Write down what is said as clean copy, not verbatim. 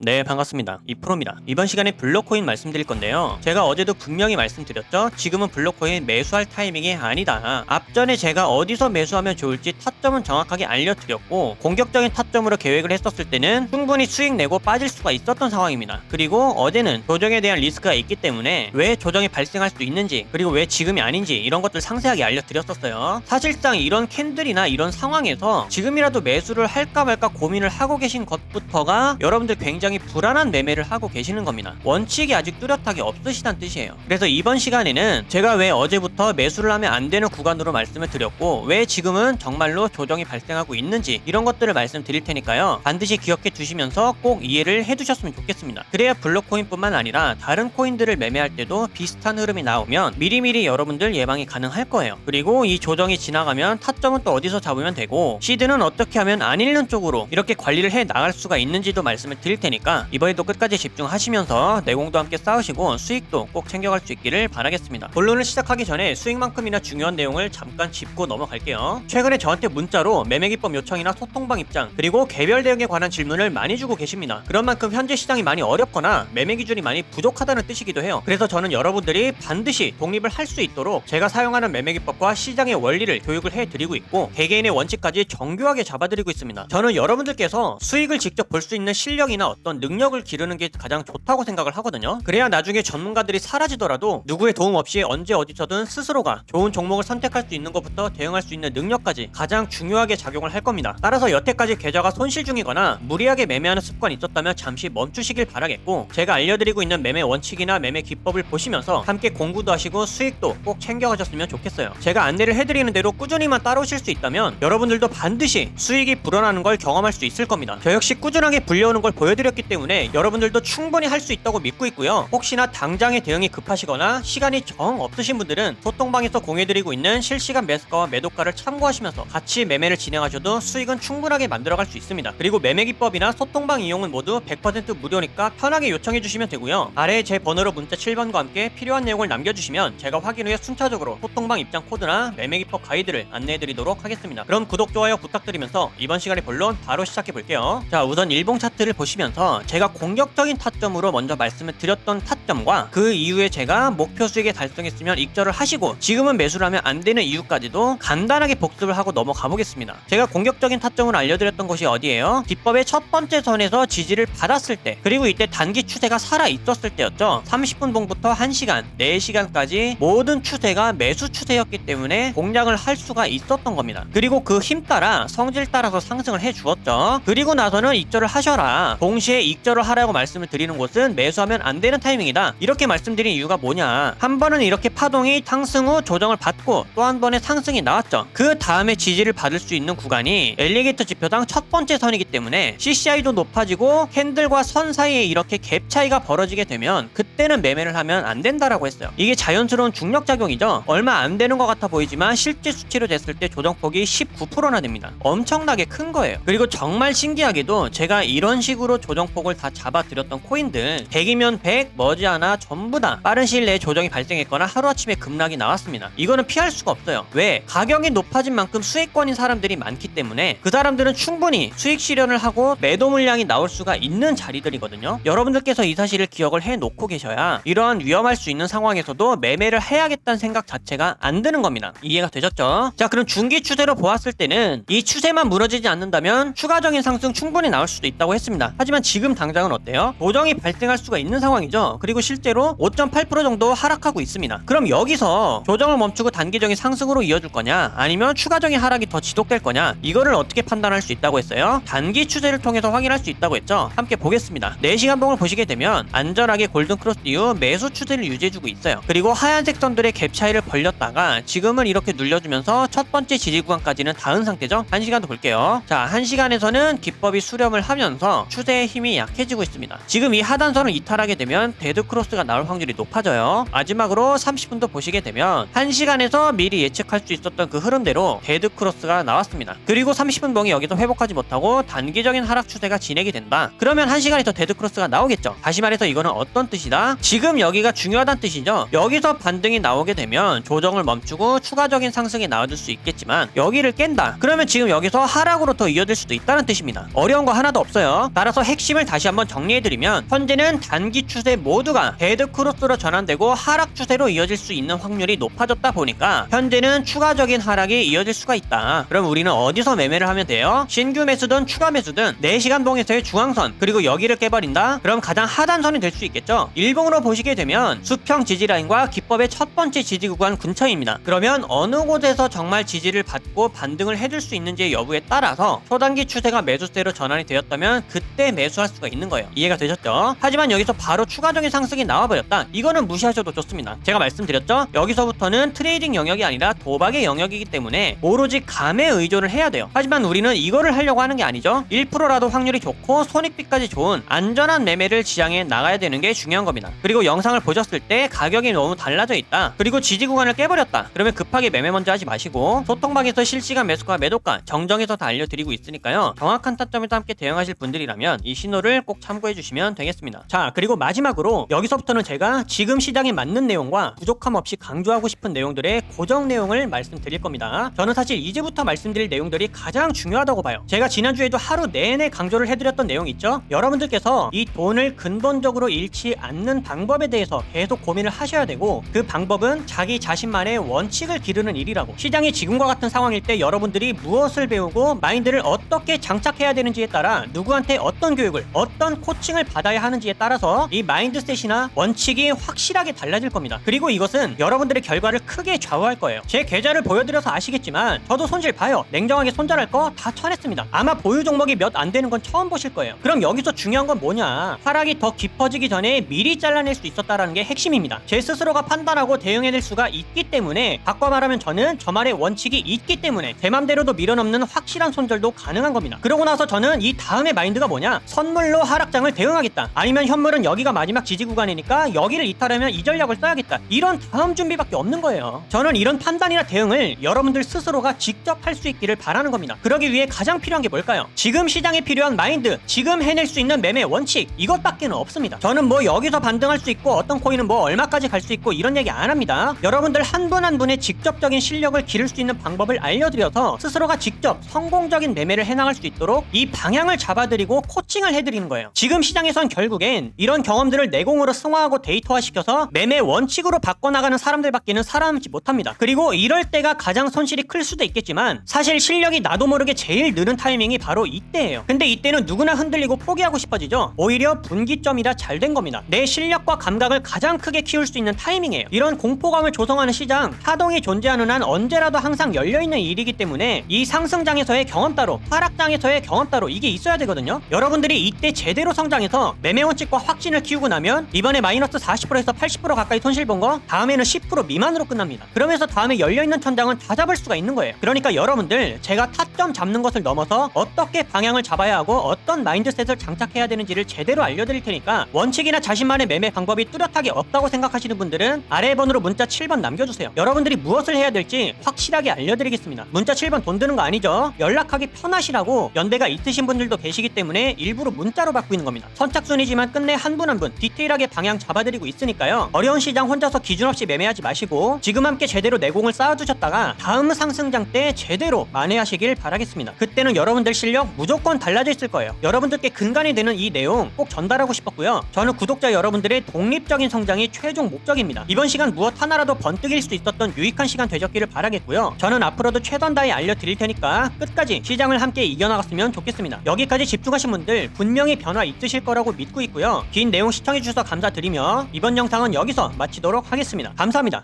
네, 반갑습니다. 이프로입니다. 이번 시간에 블록코인 말씀드릴 건데요. 제가 어제도 분명히 말씀드렸죠. 지금은 블록코인 매수할 타이밍이 아니다. 앞전에 제가 어디서 매수하면 좋을지 타점은 정확하게 알려드렸고, 공격적인 타점으로 계획을 했었을 때는 충분히 수익 내고 빠질 수가 있었던 상황입니다. 그리고 어제는 조정에 대한 리스크가 있기 때문에 왜 조정이 발생할 수 있는지, 그리고 왜 지금이 아닌지 이런 것들 상세하게 알려드렸었어요. 사실상 이런 캔들이나 이런 상황에서 지금이라도 매수를 할까 말까 고민을 하고 계신 것부터가 여러분들 굉장히 불안한 매매를 하고 계시는 겁니다. 원칙이 아직 뚜렷하게 없으시단 뜻이에요. 그래서 이번 시간에는 제가 왜 어제부터 매수를 하면 안 되는 구간으로 말씀을 드렸고, 왜 지금은 정말로 조정이 발생하고 있는지 이런 것들을 말씀드릴 테니까요. 반드시 기억해 두시면서 꼭 이해를 해 두셨으면 좋겠습니다. 그래야 블록코인뿐만 아니라 다른 코인들을 매매할 때도 비슷한 흐름이 나오면 미리미리 여러분들 예방이 가능할 거예요. 그리고 이 조정이 지나가면 타점은 또 어디서 잡으면 되고, 시드는 어떻게 하면 안 잃는 쪽으로 이렇게 관리를 해 나갈 수가 있는지도 말씀을 드릴 테니까 이번에도 끝까지 집중하시면서 내공도 함께 쌓으시고 수익도 꼭 챙겨갈 수 있기를 바라겠습니다. 본론을 시작하기 전에 수익만큼이나 중요한 내용을 잠깐 짚고 넘어갈게요. 최근에 저한테 문자로 매매기법 요청이나 소통방 입장, 그리고 개별 대응에 관한 질문을 많이 주고 계십니다. 그런 만큼 현재 시장이 많이 어렵거나 매매 기준이 많이 부족하다는 뜻이기도 해요. 그래서 저는 여러분들이 반드시 독립을 할 수 있도록 제가 사용하는 매매기법과 시장의 원리를 교육을 해드리고 있고, 개개인의 원칙까지 정교하게 잡아드리고 있습니다. 저는 여러분들께서 수익을 직접 볼 수 있는 실력이나 어떤 능력을 기르는 게 가장 좋다고 생각을 하거든요. 그래야 나중에 전문가들이 사라지더라도 누구의 도움 없이 언제 어디서든 스스로가 좋은 종목을 선택할 수 있는 것부터 대응할 수 있는 능력까지 가장 중요하게 작용을 할 겁니다. 따라서 여태까지 계좌가 손실 중이거나 무리하게 매매하는 습관이 있었다면 잠시 멈추시길 바라겠고, 제가 알려드리고 있는 매매 원칙이나 매매 기법을 보시면서 함께 공부도 하시고 수익도 꼭 챙겨가셨으면 좋겠어요. 제가 안내를 해드리는 대로 꾸준히만 따라오실 수 있다면 여러분들도 반드시 수익이 불어나는 걸 경험할 수 있을 겁니다. 저 역시 꾸준하게 불려오는 걸 보여드렸기 때문에 여러분들도 충분히 할 수 있다고 믿고 있고요. 혹시나 당장의 대응이 급하시거나 시간이 정 없으신 분들은 소통방에서 공유해드리고 있는 실시간 매수가와 매도가를 참고하시면서 같이 매매를 진행하셔도 수익은 충분하게 만들어갈 수 있습니다. 그리고 매매기법이나 소통방 이용은 모두 100% 무료니까 편하게 요청해주시면 되고요. 아래에 제 번호로 문자 7번과 함께 필요한 내용을 남겨주시면 제가 확인 후에 순차적으로 소통방 입장 코드나 매매기법 가이드를 안내해드리도록 하겠습니다. 그럼 구독, 좋아요 부탁드리면서 이번 시간의 본론 바로 시작해볼게요. 자, 우선 일봉 차트를 보시면서 제가 공격적인 타점으로 먼저 말씀을 드렸던 타점과 그 이후에 제가 목표 수익에 달성했으면 익절을 하시고 지금은 매수를 하면 안 되는 이유까지도 간단하게 복습을 하고 넘어가 보겠습니다. 제가 공격적인 타점을 알려드렸던 곳이 어디예요? 기법의 첫 번째 선에서 지지를 받았을 때, 그리고 이때 단기 추세가 살아 있었을 때였죠. 30분 봉부터 1시간, 4시간까지 모든 추세가 매수 추세였기 때문에 공략을 할 수가 있었던 겁니다. 그리고 그 힘 따라 성질 따라서 상승을 해 주었죠. 그리고 나서는 익절을 하셔라. 동시에 익절을 하라고 말씀을 드리는 곳은 매수하면 안 되는 타이밍이다. 이렇게 말씀드린 이유가 뭐냐? 한 번은 이렇게 파동이 상승 후 조정을 받고 또 한 번의 상승이 나왔죠. 그 다음에 지지를 받을 수 있는 구간이 엘리게이터 지표당 첫 번째 선이기 때문에 CCI도 높아지고 캔들과 선 사이에 이렇게 갭 차이가 벌어지게 되면 그때는 매매를 하면 안 된다라고 했어요. 이게 자연스러운 중력작용이죠. 얼마 안 되는 것 같아 보이지만 실제 수치로 됐을 때 조정폭이 19%나 됩니다. 엄청나게 큰 거예요. 그리고 정말 신기하게도 제가 이런 식으로 조정폭을 다 잡아드렸던 코인들 100이면 100 머지않아 전부 다 빠른 시일 내에 조정이 발생했거나 하루아침에 급락이 나왔습니다. 이거는 피할 수가 없어요. 왜? 가격이 높아진 만큼 수익권인 사람들이 많기 때문에 그 사람들은 충분히 수익 실현을 하고 매도 물량이 나올 수가 있는 자리들이거든요. 여러분들께서 이 사실을 기억을 해놓고 계셔야 이러한 위험할 수 있는 상황에서도 매매를 해야겠다는 생각 자체가 안 드는 겁니다. 이해가 되셨죠? 자, 그럼 중기 추세로 보았을 때는 이 추세만 무너지지 않는다면 추가적인 상승 충분히 나올 수도 있다고 했습니다. 하지만 지금 당장은 어때요? 조정이 발생할 수가 있는 상황이죠. 그리고 실제로 5.8% 정도 하락하고 있습니다. 그럼 여기서 조정을 멈추고 단기적인 상승으로 이어줄 거냐, 아니면 추가적인 하락이 더 지속될 거냐, 이거를 어떻게 판단할 수 있다고 했어요? 단기 추세를 통해서 확인할 수 있다고 했죠. 함께 보겠습니다. 4시간 봉을 보시게 되면 안전하게 골든 크로스 이후 매수 추세를 유지해주고 있어요. 그리고 하얀색 선들의 갭 차이를 벌렸다가 지금은 이렇게 눌려주면서 첫 번째 지지 구간까지는 닿은 상태죠. 1시간도 볼게요. 자, 1시간에서는 기법이 수렴을 하면서 추세의 힘이 약해지고 있습니다. 지금 이 하단선을 이탈하게 되면 데드 크로스가 나올 확률이 높아져요. 마지막으로 30분도 보시게 되면 1시간에서 미리 예측할 수 있었던 그 흐름대로 데드 크로스가 나왔습니다. 그리고 30분 봉이 여기서 회복하지 못하고 단기적인 하락 추세가 진행이 된다. 그러면 1시간에 더 데드 크로스가 나오겠죠. 다시 말해서 이거는 어떤 뜻이다? 지금 여기가 중요하다는 뜻이죠. 여기서 반등이 나오게 되면 조정을 멈추고 추가적인 상승이 나와줄 수 있겠지만 여기를 깬다. 그러면 지금 여기서 하락으로 더 이어질 수도 있다는 뜻입니다. 어려운 거 하나도 없어요. 따라서 핵심 핵심을 다시 한번 정리해드리면 현재는 단기 추세 모두가 데드 크로스로 전환되고 하락 추세로 이어질 수 있는 확률이 높아졌다 보니까 현재는 추가적인 하락이 이어질 수가 있다. 그럼 우리는 어디서 매매를 하면 돼요? 신규 매수든 추가 매수든 4시간 봉에서의 중앙선 그리고 여기를 깨버린다? 그럼 가장 하단선이 될 수 있겠죠? 일봉으로 보시게 되면 수평 지지라인과 기법의 첫 번째 지지 구간 근처입니다. 그러면 어느 곳에서 정말 지지를 받고 반등을 해줄 수 있는지의 여부에 따라서 초단기 추세가 매수세로 전환이 되었다면 그때 매수할 수가 있는 거예요. 이해가 되셨죠? 하지만 여기서 바로 추가적인 상승이 나와버렸다. 이거는 무시하셔도 좋습니다. 제가 말씀드렸죠? 여기서부터는 트레이딩 영역이 아니라 도박의 영역이기 때문에 오로지 감에 의존을 해야 돼요. 하지만 우리는 이거를 하려고 하는 게 아니죠. 1%라도 확률이 좋고 손익비까지 좋은 안전한 매매를 지향해 나가야 되는 게 중요한 겁니다. 그리고 영상을 보셨을 때 가격이 너무 달라져 있다. 그리고 지지 구간을 깨버렸다. 그러면 급하게 매매 먼저 하지 마시고 소통방에서 실시간 매수가 매도가 정정해서 다 알려드리고 있으니까요. 정확한 타점에도 함께 대응하실 분들이라면 이 신호를 꼭 참고해 주시면 되겠습니다. 자, 그리고 마지막으로 여기서부터는 제가 지금 시장에 맞는 내용과 부족함 없이 강조하고 싶은 내용들의 고정 내용을 말씀드릴 겁니다. 저는 사실 이제부터 말씀드릴 내용들이 가장 중요하다고 봐요. 제가 지난주에도 하루 내내 강조를 해드렸던 내용 있죠? 여러분들께서 이 돈을 근본적으로 잃지 않는 방법에 대해서 계속 고민을 하셔야 되고 그 방법은 자기 자신만의 원칙을 기르는 일이라고. 시장이 지금과 같은 상황일 때 여러분들이 무엇을 배우고 마인드를 어떻게 장착해야 되는지에 따라 누구한테 어떤 교육을 어떤 코칭을 받아야 하는지에 따라서 이 마인드셋이나 원칙이 확실하게 달라질 겁니다. 그리고 이것은 여러분들의 결과를 크게 좌우할 거예요. 제 계좌를 보여드려서 아시겠지만 저도 손실 봐요. 냉정하게 손절할 거 다 쳐냈습니다. 아마 보유 종목이 몇 안 되는 건 처음 보실 거예요. 그럼 여기서 중요한 건 뭐냐? 하락이 더 깊어지기 전에 미리 잘라낼 수 있었다라는 게 핵심입니다. 제 스스로가 판단하고 대응해낼 수가 있기 때문에, 바꿔 말하면 저는 저만의 원칙이 있기 때문에 제 맘대로도 밀어넘는 확실한 손절도 가능한 겁니다. 그러고 나서 저는 이 다음에 마인드가 뭐냐? 선물로 하락장을 대응하겠다. 아니면 현물은 여기가 마지막 지지 구간이니까 여기를 이탈하면 이 전략을 써야겠다. 이런 다음 준비밖에 없는 거예요. 저는 이런 판단이나 대응을 여러분들 스스로가 직접 할 수 있기를 바라는 겁니다. 그러기 위해 가장 필요한 게 뭘까요? 지금 시장에 필요한 마인드, 지금 해낼 수 있는 매매 원칙, 이것밖에는 없습니다. 저는 뭐 여기서 반등할 수 있고 어떤 코인은 뭐 얼마까지 갈 수 있고 이런 얘기 안 합니다. 여러분들 한 분 한 분의 직접적인 실력을 기를 수 있는 방법을 알려드려서 스스로가 직접 성공적인 매매를 해나갈 수 있도록 이 방향을 잡아드리고 코칭을 해드리는 거예요. 지금 시장에선 결국엔 이런 경험들을 내공으로 승화하고 데이터화시켜서 매매 원칙으로 바꿔나가는 사람들밖에는 살아남지 못합니다. 그리고 이럴 때가 가장 손실이 클 수도 있겠지만 사실 실력이 나도 모르게 제일 느는 타이밍이 바로 이때예요. 근데 이때는 누구나 흔들리고 포기하고 싶어지죠. 오히려 분기점이라 잘 된 겁니다. 내 실력과 감각을 가장 크게 키울 수 있는 타이밍이에요. 이런 공포감을 조성하는 시장, 파동이 존재하는 한 언제라도 항상 열려있는 일이기 때문에 이 상승장에서의 경험 따로, 하락장에서의 경험 따로, 이게 있어야 되거든요. 여러분들이 이때 제대로 성장해서 매매 원칙과 확신을 키우고 나면 이번에 마이너스 40%에서 80% 가까이 손실 본 거 다음에는 10% 미만으로 끝납니다. 그러면서 다음에 열려있는 천장은 다 잡을 수가 있는 거예요. 그러니까 여러분들, 제가 타점 잡는 것을 넘어서 어떻게 방향을 잡아야 하고 어떤 마인드셋을 장착해야 되는지를 제대로 알려드릴 테니까 원칙이나 자신만의 매매 방법이 뚜렷하게 없다고 생각하시는 분들은 아래 번호로 문자 7번 남겨주세요. 여러분들이 무엇을 해야 될지 확실하게 알려드리겠습니다. 문자 7번 돈 드는 거 아니죠? 연락하기 편하시라고 연대가 있으신 분들도 계시기 때문에 일부러 문자로 받고 있는 겁니다. 선착순이지만 끝내 한 분 한 분 디테일하게 방향 잡아드리고 있으니까요. 어려운 시장 혼자서 기준 없이 매매하지 마시고 지금 함께 제대로 내공을 쌓아두셨다가 다음 상승장 때 제대로 만회하시길 바라겠습니다. 그때는 여러분들 실력 무조건 달라져 있을 거예요. 여러분들께 근간이 되는 이 내용 꼭 전달하고 싶었고요. 저는 구독자 여러분들의 독립적인 성장이 최종 목적입니다. 이번 시간 무엇 하나라도 번뜩일 수 있었던 유익한 시간 되셨기를 바라겠고요. 저는 앞으로도 최선 다해 알려드릴 테니까 끝까지 시장을 함께 이겨나갔으면 좋겠습니다. 여기까지 집중하신 분들 분명히 변화 있으실 거라고 믿고 있고요. 긴 내용 시청해주셔서 감사드리며 이번 영상은 여기서 마치도록 하겠습니다. 감사합니다.